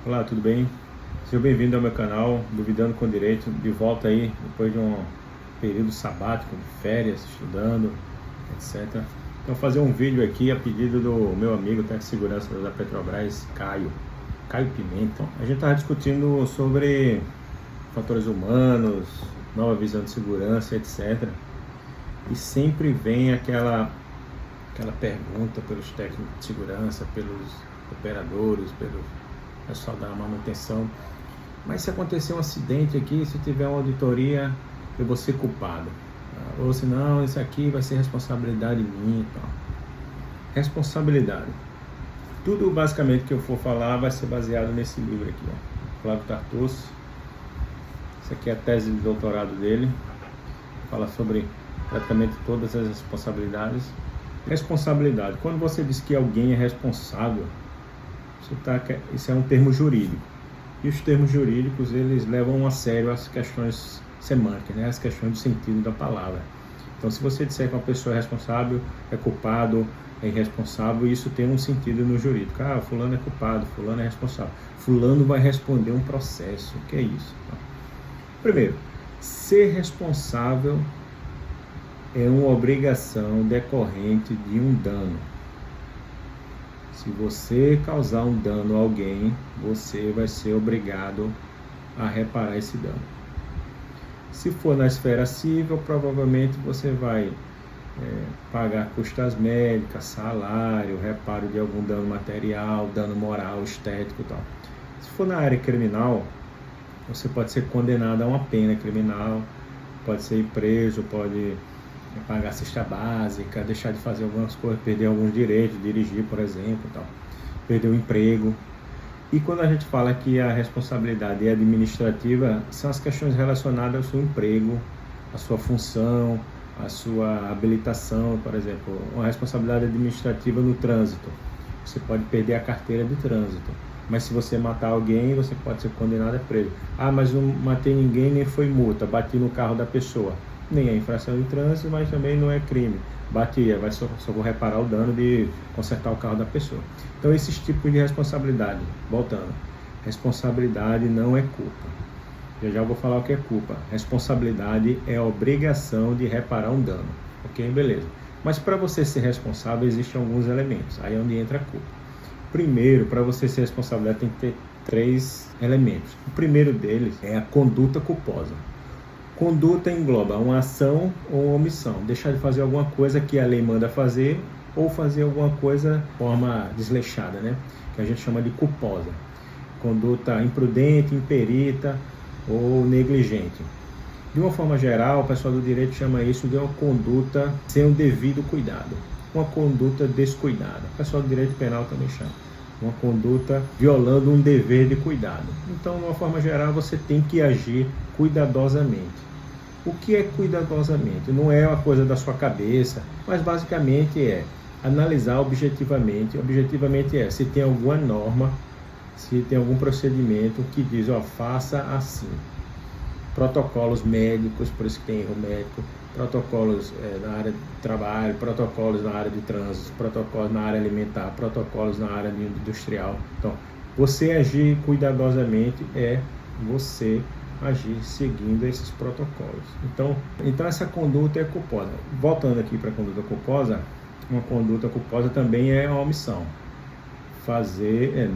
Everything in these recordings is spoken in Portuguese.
Olá, tudo bem? Seja bem-vindo ao meu canal Duvidando com Direito, de volta aí depois de um período sabático, de férias, estudando, etc. Então fazer um vídeo aqui a pedido do meu amigo técnico de segurança da Petrobras, Caio Pimenta. A gente estava discutindo sobre fatores humanos, nova visão de segurança, etc. E sempre vem aquela pergunta pelos técnicos de segurança, pelos operadores, pelo pessoal da manutenção: mas se acontecer um acidente aqui, se tiver uma auditoria, eu vou ser culpado? Ou se não, isso aqui vai ser responsabilidade minha e tal. Responsabilidade. Tudo basicamente que eu for falar vai ser baseado nesse livro aqui, ó. Flávio Tartucci. Isso aqui é a tese de doutorado dele. Fala sobre praticamente todas as responsabilidades. Responsabilidade. Quando você diz que alguém é responsável, isso é um termo jurídico. E os termos jurídicos, eles levam a sério as questões semânticas, né? As questões do sentido da palavra. Então, se você disser que uma pessoa é responsável, é culpado, é irresponsável, isso tem um sentido no jurídico. Fulano é culpado, fulano é responsável. Fulano vai responder um processo. O que é isso? Primeiro, ser responsável é uma obrigação decorrente de um dano. Se você causar um dano a alguém, você vai ser obrigado a reparar esse dano. Se for na esfera civil, provavelmente você vai pagar custas médicas, salário, reparo de algum dano material, dano moral, estético e tal. Se for na área criminal, você pode ser condenado a uma pena criminal, pode ser preso, pode pagar cesta básica, deixar de fazer algumas coisas, perder alguns direitos, dirigir, por exemplo, tal, perder o emprego. E quando a gente fala que a responsabilidade é administrativa, são as questões relacionadas ao seu emprego, à sua função, à sua habilitação, por exemplo, uma responsabilidade administrativa no trânsito. Você pode perder a carteira de trânsito, mas se você matar alguém, você pode ser condenado a preso. Mas não matei ninguém, nem foi multa, bati no carro da pessoa. Nem é infração de trânsito, mas também não é crime. Batia, só vou reparar o dano de consertar o carro da pessoa. Então, esses tipos de responsabilidade, voltando, responsabilidade não é culpa. Já vou falar o que é culpa. Responsabilidade é a obrigação de reparar um dano. Ok? Beleza. Mas para você ser responsável, existem alguns elementos. Aí é onde entra a culpa. Primeiro, para você ser responsável, tem que ter 3 elementos. O primeiro deles é a conduta culposa. Conduta engloba uma ação ou uma omissão. Deixar de fazer alguma coisa que a lei manda fazer ou fazer alguma coisa de forma desleixada, né? Que a gente chama de culposa. Conduta imprudente, imperita ou negligente. De uma forma geral, o pessoal do direito chama isso de uma conduta sem o devido cuidado. Uma conduta descuidada. O pessoal do direito penal também chama. Uma conduta violando um dever de cuidado. Então, de uma forma geral, você tem que agir cuidadosamente. O que é cuidadosamente? Não é uma coisa da sua cabeça, mas basicamente é analisar objetivamente. Objetivamente é se tem alguma norma, se tem algum procedimento que diz, faça assim. Protocolos médicos, por isso que tem erro médico, protocolos na área de trabalho, protocolos na área de trânsito, protocolos na área alimentar, protocolos na área industrial. Então, você agir cuidadosamente é você agir seguindo esses protocolos. Então essa conduta é culposa. Voltando aqui para a conduta culposa, uma conduta culposa também é uma omissão.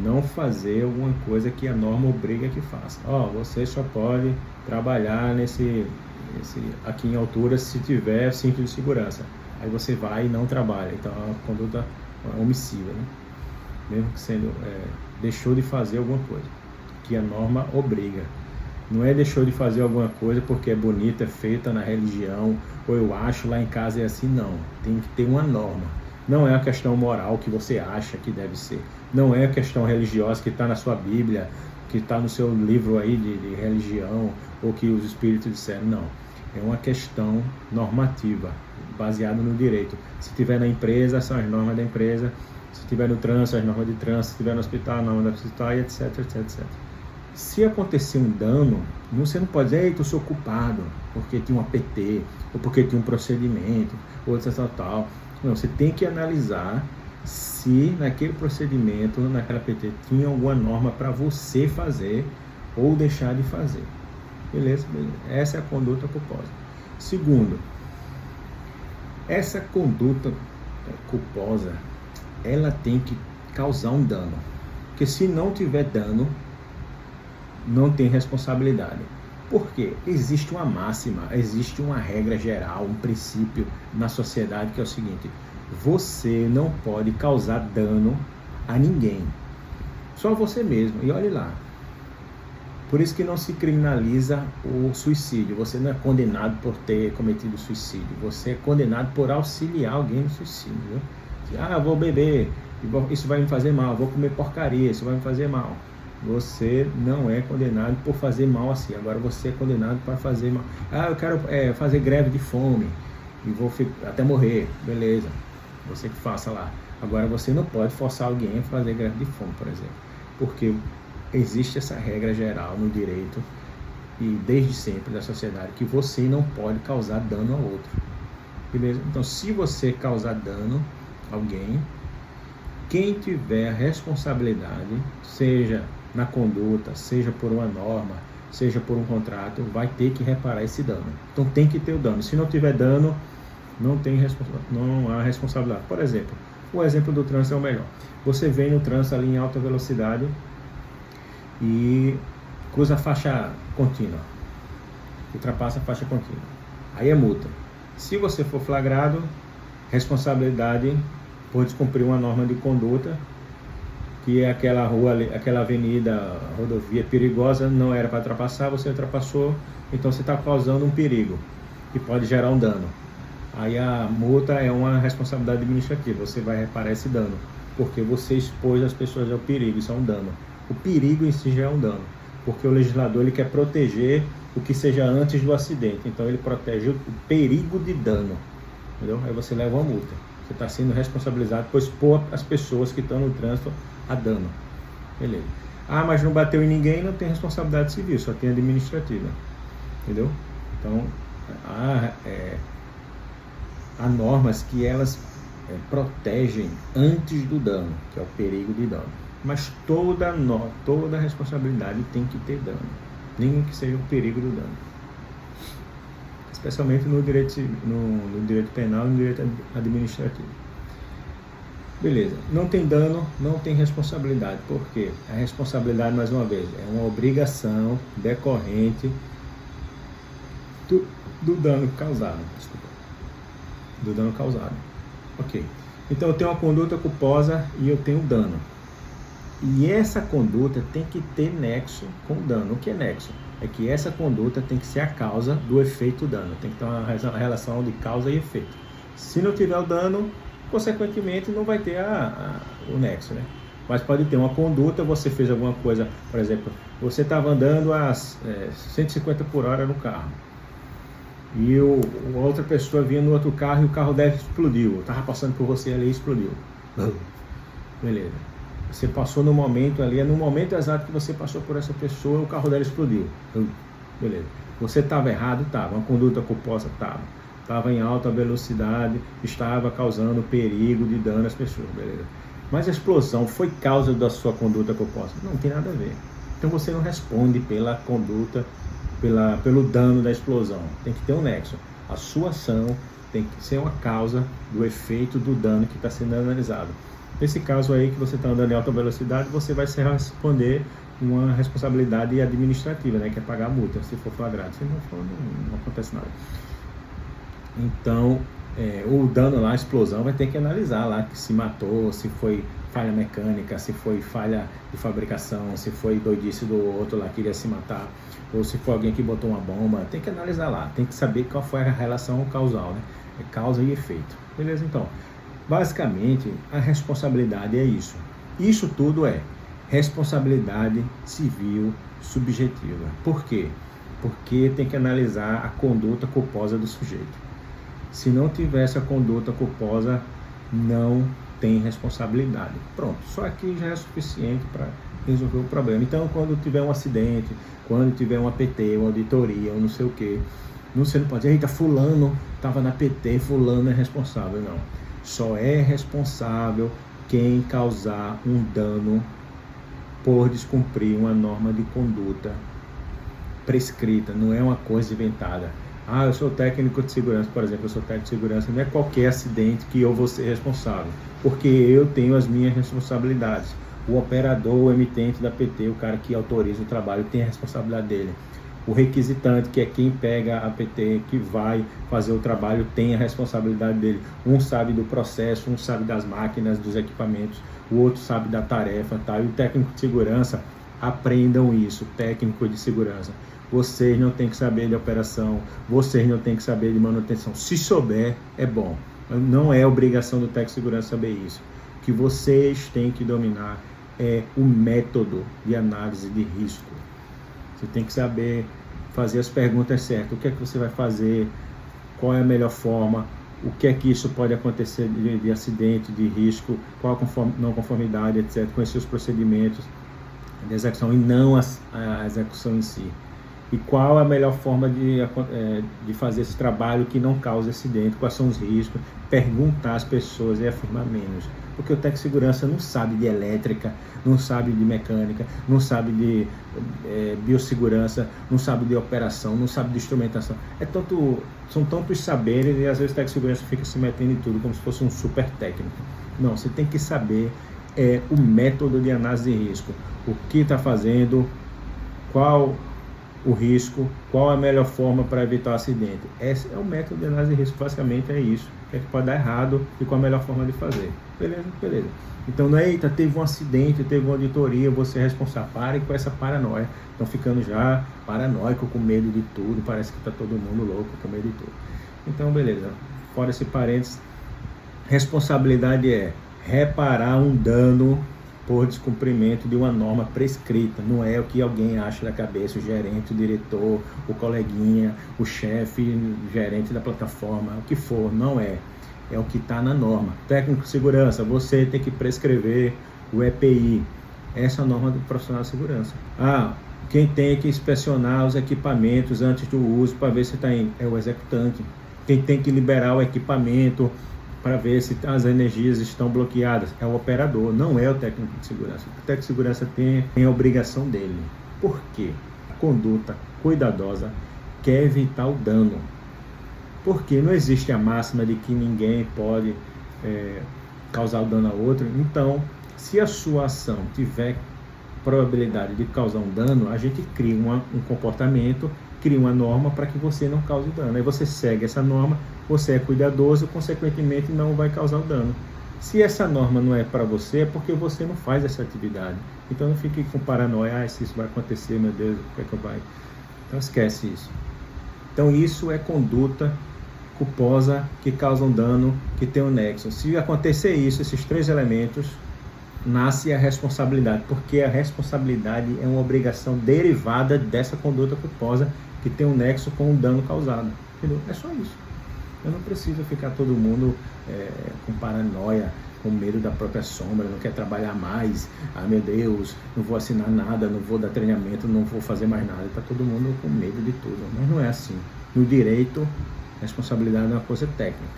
Não fazer alguma coisa que a norma obriga que faça. Você só pode trabalhar aqui em altura se tiver cinto de segurança. Aí você vai e não trabalha. Então é uma conduta omissiva, né? Mesmo que sendo deixou de fazer alguma coisa que a norma obriga. Não é deixou de fazer alguma coisa porque é bonita, é feita na religião, ou eu acho lá em casa é assim, não. Tem que ter uma norma. Não é a questão moral que você acha que deve ser. Não é a questão religiosa que está na sua Bíblia, que está no seu livro aí de religião, ou que os espíritos disseram, não. É uma questão normativa, baseada no direito. Se tiver na empresa, são as normas da empresa. Se tiver no trânsito, as normas de trânsito. Se tiver no hospital, as normas do hospital, etc, etc, etc. Se acontecer um dano, você não pode dizer, eu sou culpado, porque tinha um APT, ou porque tinha um procedimento, ou tal. Não, você tem que analisar se naquele procedimento, naquela PT, tinha alguma norma para você fazer ou deixar de fazer. Beleza? Essa é a conduta culposa. Segundo, essa conduta culposa, ela tem que causar um dano. Porque se não tiver dano, não tem responsabilidade. Por quê? Existe uma máxima, existe uma regra geral, um princípio na sociedade que é o seguinte: você não pode causar dano a ninguém, só você mesmo. E olhe lá, por isso que não se criminaliza o suicídio. Você não é condenado por ter cometido suicídio, você é condenado por auxiliar alguém no suicídio, viu? Eu vou beber, isso vai me fazer mal, vou comer porcaria, isso vai me fazer mal. Você não é condenado por fazer mal assim. Agora você é condenado para fazer mal. Eu quero fazer greve de fome e vou até morrer. Beleza, você que faça lá. Agora você não pode forçar alguém a fazer greve de fome, por exemplo, porque existe essa regra geral no direito e desde sempre da sociedade que você não pode causar dano ao outro. Beleza? Então, se você causar dano a alguém, quem tiver a responsabilidade, seja na conduta, seja por uma norma, seja por um contrato, vai ter que reparar esse dano. Então tem que ter o dano. Se não tiver dano, não há responsabilidade. Por exemplo, o exemplo do trânsito é o melhor. Você vem no trânsito ali em alta velocidade e cruza a faixa contínua, ultrapassa a faixa contínua. Aí é multa. Se você for flagrado, responsabilidade por descumprir uma norma de conduta, que é aquela rua, aquela avenida, rodovia perigosa, não era para ultrapassar, você ultrapassou, então você está causando um perigo que pode gerar um dano. Aí a multa é uma responsabilidade administrativa, você vai reparar esse dano, porque você expôs as pessoas ao perigo, isso é um dano. O perigo em si já é um dano, porque o legislador ele quer proteger o que seja antes do acidente, então ele protege o perigo de dano, entendeu? Aí você leva uma multa. Você está sendo responsabilizado por expor as pessoas que estão no trânsito a dano. Beleza. Mas não bateu em ninguém, não tem responsabilidade civil, só tem administrativa. Entendeu? Então, há normas que elas protegem antes do dano, que é o perigo de dano. Mas toda responsabilidade tem que ter dano, nem que seja o perigo do dano. Especialmente no direito penal e no direito administrativo. Beleza, não tem dano, não tem responsabilidade. Por quê? A responsabilidade, mais uma vez, é uma obrigação decorrente do dano causado. Desculpa. Do dano causado. Ok. Então eu tenho uma conduta culposa e eu tenho dano. E essa conduta tem que ter nexo com o dano. O que é nexo? É que essa conduta tem que ser a causa do efeito dano. Tem que ter uma relação de causa e efeito. Se não tiver o dano, consequentemente não vai ter o nexo, né? Mas pode ter uma conduta, você fez alguma coisa, por exemplo, você estava andando a 150 por hora no carro. E outra pessoa vinha no outro carro e o carro dela explodiu. Estava passando por você ali e explodiu. Beleza. Você passou no momento ali, no momento exato que você passou por essa pessoa, o carro dela explodiu. Beleza. Você estava errado? Estava. Uma conduta culposa? Estava. Estava em alta velocidade, estava causando perigo de dano às pessoas. Beleza. Mas a explosão foi causa da sua conduta culposa? Não tem nada a ver. Então você não responde pela conduta, pelo dano da explosão. Tem que ter um nexo. A sua ação tem que ser uma causa do efeito do dano que está sendo analisado. Nesse caso aí que você está andando em alta velocidade, você vai se responder uma responsabilidade administrativa, né, que é pagar a multa, se for flagrado. Se não for, não acontece nada. Então, o dano lá, a explosão, vai ter que analisar lá que se matou, se foi falha mecânica, se foi falha de fabricação, se foi doidice do outro lá que queria se matar, ou se foi alguém que botou uma bomba. Tem que analisar lá, tem que saber qual foi a relação causal, né? É causa e efeito. Beleza? Então, basicamente, a responsabilidade é isso. Isso tudo é responsabilidade civil subjetiva. Por quê? Porque tem que analisar a conduta culposa do sujeito. Se não tiver essa conduta culposa, não tem responsabilidade. Pronto, só aqui já é suficiente para resolver o problema. Então, quando tiver um acidente, quando tiver uma PT, uma auditoria, ou não sei o quê, você não pode dizer, eita, fulano estava na PT, fulano é responsável. Não. Só é responsável quem causar um dano por descumprir uma norma de conduta prescrita, não é uma coisa inventada. Eu sou técnico de segurança, por exemplo, eu sou técnico de segurança, não é qualquer acidente que eu vou ser responsável, porque eu tenho as minhas responsabilidades. O operador, o emitente da PT, o cara que autoriza o trabalho, tem a responsabilidade dele. O requisitante, que é quem pega a PT, que vai fazer o trabalho, tem a responsabilidade dele. Um sabe do processo, um sabe das máquinas, dos equipamentos, o outro sabe da tarefa, tá? E o técnico de segurança, aprendam isso, técnico de segurança. Vocês não têm que saber de operação, vocês não têm que saber de manutenção. Se souber, é bom. Não é obrigação do técnico de segurança saber isso. O que vocês têm que dominar é o método de análise de risco. Você tem que saber fazer as perguntas certas. O que é que você vai fazer? Qual é a melhor forma? O que é que isso pode acontecer de acidente, de risco? Qual a não conformidade, etc. Conhecer os procedimentos de execução e não a execução em si. E qual a melhor forma de fazer esse trabalho que não cause acidente? Quais são os riscos? Perguntar às pessoas e afirmar menos. Porque o técnico de segurança não sabe de elétrica, não sabe de mecânica, não sabe de biossegurança, não sabe de operação, não sabe de instrumentação. São tantos saberes e às vezes o técnico de segurança fica se metendo em tudo como se fosse um super técnico. Não, você tem que saber o método de análise de risco. O que está fazendo, qual o risco, qual a melhor forma para evitar o acidente. Esse é o método de análise de risco, basicamente é isso. O que é que pode dar errado e qual a melhor forma de fazer. Beleza? Beleza. Então não é, eita, teve um acidente, teve uma auditoria, você é responsável. Pare com essa paranoia. Estão ficando já paranoico, com medo de tudo, parece que está todo mundo louco, com medo de tudo. Então, beleza. Fora esse parênteses, responsabilidade é reparar um dano por descumprimento de uma norma prescrita. Não é o que alguém acha da cabeça, o gerente, o diretor, o coleguinha, o chefe, o gerente da plataforma, o que for, não é. É o que está na norma. Técnico de segurança, você tem que prescrever o EPI. Essa é a norma do profissional de segurança. Quem tem que inspecionar os equipamentos antes do uso para ver se está indo é o executante. Quem tem que liberar o equipamento para ver se as energias estão bloqueadas é o operador, não é o técnico de segurança. O técnico de segurança tem a obrigação dele. Por quê? A conduta cuidadosa quer evitar o dano. Porque não existe a máxima de que ninguém pode causar o dano a outro. Então, se a sua ação tiver probabilidade de causar um dano, a gente cria um comportamento, cria uma norma para que você não cause dano. Aí você segue essa norma, você é cuidadoso, consequentemente não vai causar o dano. Se essa norma não é para você, é porque você não faz essa atividade. Então não fique com paranoia, se isso vai acontecer, meu Deus, o que é que vai... Então esquece isso. Então isso é conduta culposa que causa um dano, que tem um nexo. Se acontecer isso, esses três elementos, nasce a responsabilidade, porque a responsabilidade é uma obrigação derivada dessa conduta culposa que tem um nexo com o dano causado. Entendeu? É só isso. Eu não preciso ficar todo mundo com paranoia, com medo da própria sombra, não quer trabalhar mais, meu Deus, não vou assinar nada, não vou dar treinamento, não vou fazer mais nada. Está todo mundo com medo de tudo, mas não é assim. No direito, responsabilidade é uma coisa técnica.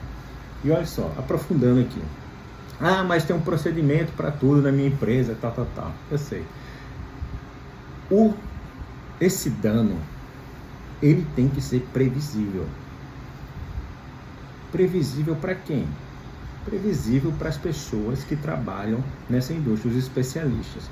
E olha só, aprofundando aqui. Mas tem um procedimento para tudo na minha empresa, tal. Eu sei. Esse dano, ele tem que ser previsível. Previsível para quem? Previsível para as pessoas que trabalham nessa indústria, os especialistas.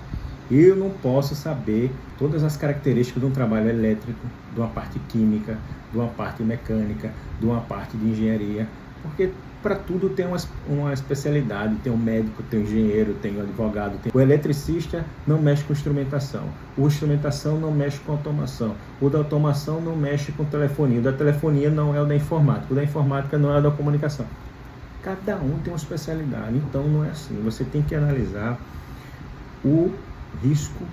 Eu não posso saber todas as características de um trabalho elétrico, de uma parte química, de uma parte mecânica, de uma parte de engenharia, porque para tudo tem uma especialidade, tem um médico, tem um engenheiro, tem um advogado, o eletricista não mexe com instrumentação, o instrumentação não mexe com automação, o da automação não mexe com telefonia, o da telefonia não é o da informática, o da informática não é o da comunicação. Cada um tem uma especialidade, então não é assim. Você tem que analisar o risco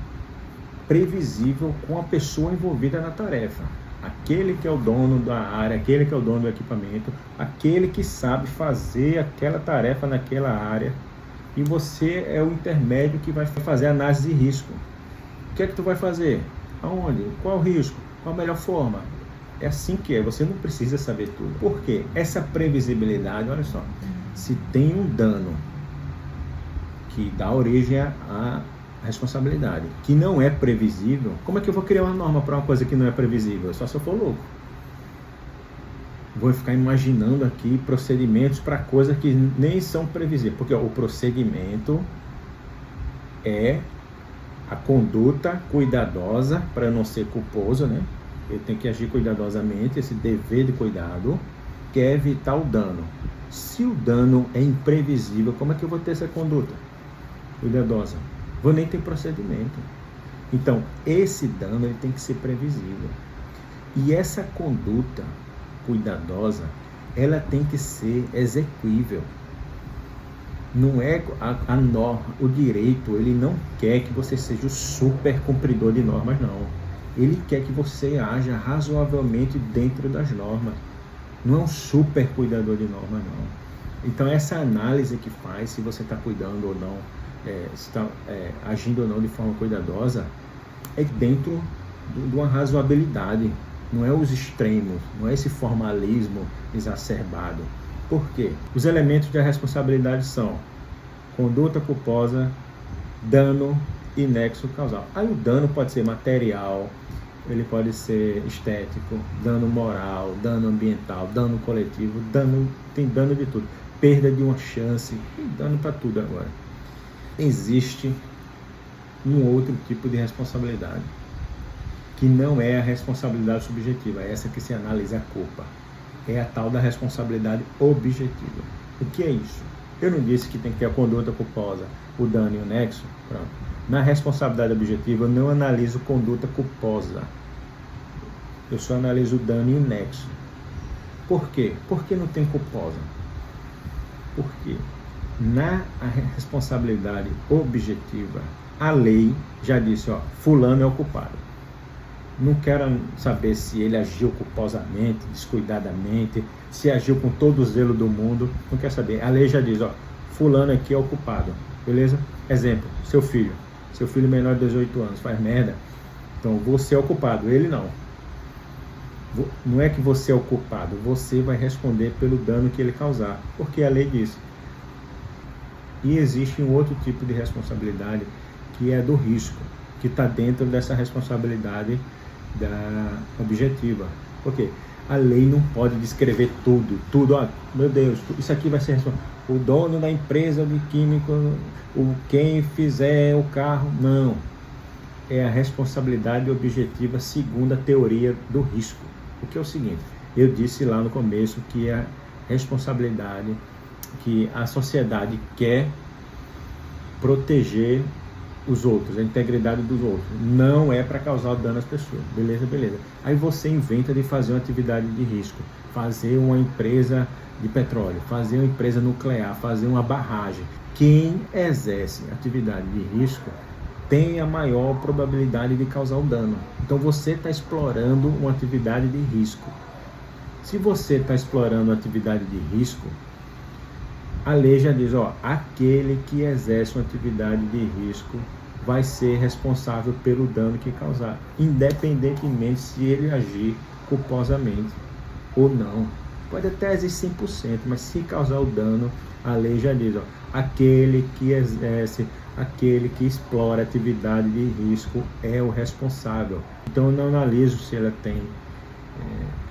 previsível com a pessoa envolvida na tarefa. Aquele que é o dono da área, aquele que é o dono do equipamento, aquele que sabe fazer aquela tarefa naquela área, e você é o intermédio que vai fazer a análise de risco. O que é que tu vai fazer? Aonde? Qual o risco? Qual a melhor forma? É assim que é, você não precisa saber tudo. Por quê? Essa previsibilidade, olha só, se tem um dano que dá origem à responsabilidade, que não é previsível. Como é que eu vou criar uma norma para uma coisa que não é previsível? Só se eu for louco. Vou ficar imaginando aqui procedimentos para coisas que nem são previsíveis, porque o procedimento é a conduta cuidadosa para eu não ser culposo, né? Eu tenho que agir cuidadosamente, esse dever de cuidado, que é evitar o dano. Se o dano é imprevisível, como é que eu vou ter essa conduta cuidadosa? Vou nem ter procedimento. Então, esse dano ele tem que ser previsível. E essa conduta cuidadosa, ela tem que ser exequível. Não é a norma, o direito, ele não quer que você seja o super cumpridor de normas, não. Ele quer que você haja razoavelmente dentro das normas. Não é um super cuidador de normas, não. Então, essa análise que faz se você está cuidando ou não, se está agindo ou não de forma cuidadosa, é dentro de uma razoabilidade. Não é os extremos, não é esse formalismo exacerbado. Por quê? Os elementos da responsabilidade são conduta culposa, dano e nexo causal. Aí o dano pode ser material, ele pode ser estético, dano moral, dano ambiental, dano coletivo, tem dano de tudo. Perda de uma chance, tem dano para tudo agora. Existe um outro tipo de responsabilidade, que não é a responsabilidade subjetiva, é essa que se analisa a culpa. É a tal da responsabilidade objetiva. O que é isso? Eu não disse que tem que ter a conduta culposa, o dano e o nexo? Pronto. Na responsabilidade objetiva, eu não analiso conduta culposa. Eu só analiso o dano e o nexo. Por quê? Por que não tem culposa? Por quê? Na responsabilidade objetiva, a lei já disse, fulano é o culpado. Não quero saber se ele agiu culposamente, descuidadamente, se agiu com todo o zelo do mundo, não quero saber. A lei já diz, fulano aqui é o culpado, beleza? Exemplo, seu filho menor de 18 anos faz merda, então você é o culpado, ele não. Não é que você é o culpado, você vai responder pelo dano que ele causar, porque a lei diz. E existe um outro tipo de responsabilidade, que é do risco, que está dentro dessa responsabilidade da objetiva. Porque a lei não pode descrever tudo, meu Deus, isso aqui vai ser o dono da empresa de químico, quem fizer o carro, não. É a responsabilidade objetiva segundo a teoria do risco. O que é o seguinte, eu disse lá no começo que a responsabilidade que a sociedade quer proteger os outros, a integridade dos outros, não é para causar dano às pessoas, beleza. Aí você inventa de fazer uma atividade de risco, fazer uma empresa de petróleo, fazer uma empresa nuclear, fazer uma barragem. Quem exerce atividade de risco tem a maior probabilidade de causar o dano. Então você está explorando uma atividade de risco. Se você está explorando uma atividade de risco, a lei já diz, aquele que exerce uma atividade de risco vai ser responsável pelo dano que causar, independentemente se ele agir culposamente ou não. Pode até agir 100%, mas se causar o dano, a lei já diz, aquele que exerce, aquele que explora atividade de risco é o responsável. Então eu não analiso se ela tem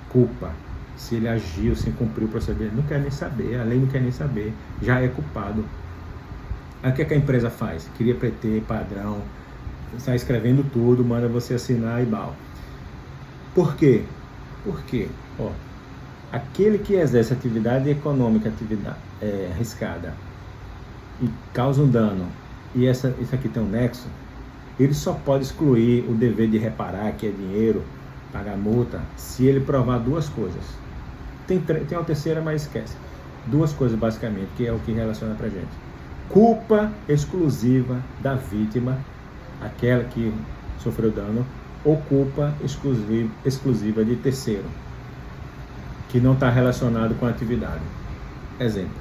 culpa, se ele agiu sem cumprir o procedimento, não quer nem saber, a lei não quer nem saber, já é culpado. Aí o que a empresa faz? Cria PT, padrão, sai escrevendo tudo, manda você assinar e bal. Por quê? Porque, aquele que exerce atividade econômica, atividade arriscada, e causa um dano, e isso aqui tem um nexo, ele só pode excluir o dever de reparar, que é dinheiro, pagar multa, se ele provar duas coisas. Tem uma terceira, mas esquece. Duas coisas, basicamente, que é o que relaciona pra gente. Culpa exclusiva da vítima, aquela que sofreu dano, ou culpa exclusiva de terceiro, que não está relacionado com a atividade. Exemplo,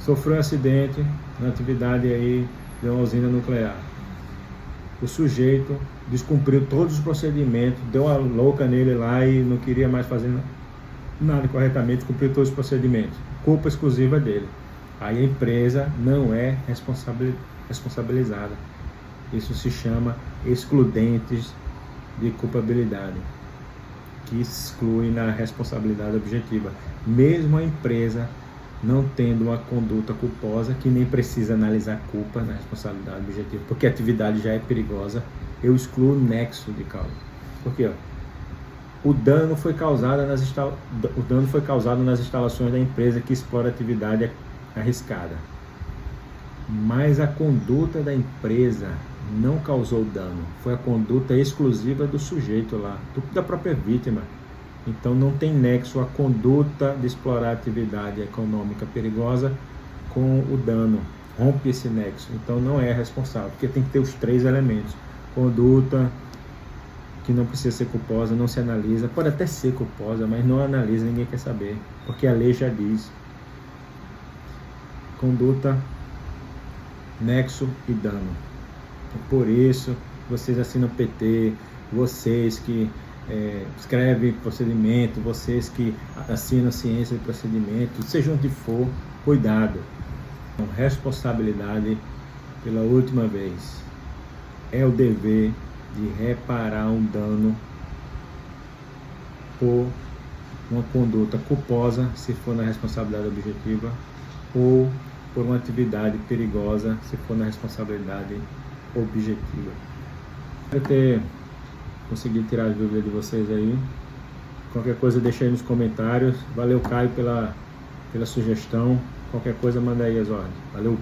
sofreu um acidente na atividade aí de uma usina nuclear. O sujeito descumpriu todos os procedimentos, deu uma louca nele lá e não queria mais fazer nada corretamente, cumpriu todos os procedimentos. Culpa exclusiva dele. Aí a empresa não é responsabilizada. Isso se chama excludentes de culpabilidade, que exclui na responsabilidade objetiva. Mesmo a empresa não tendo uma conduta culposa, que nem precisa analisar culpa na responsabilidade objetiva, porque a atividade já é perigosa, eu excluo o nexo de causa. Por quê? O dano foi causado nas instalações da empresa que explora atividade arriscada. Mas a conduta da empresa não causou dano. Foi a conduta exclusiva do sujeito lá, da própria vítima. Então não tem nexo a conduta de explorar atividade econômica perigosa com o dano. Rompe esse nexo. Então não é responsável, porque tem que ter os 3 elementos. Conduta que não precisa ser culposa, não se analisa. Pode até ser culposa, mas não analisa, ninguém quer saber. Porque a lei já diz. Conduta, nexo e dano. Por isso, vocês assinam PT, vocês que escrevem procedimento, vocês que assinam ciência de procedimento, seja onde for, cuidado. Responsabilidade, pela última vez, é o dever de reparar um dano por uma conduta culposa, se for na responsabilidade objetiva, ou por uma atividade perigosa, se for na responsabilidade objetiva. Espero ter conseguido tirar as dúvidas de vocês aí. Qualquer coisa deixa aí nos comentários. Valeu, Caio, pela sugestão. Qualquer coisa manda aí as ordens. Valeu!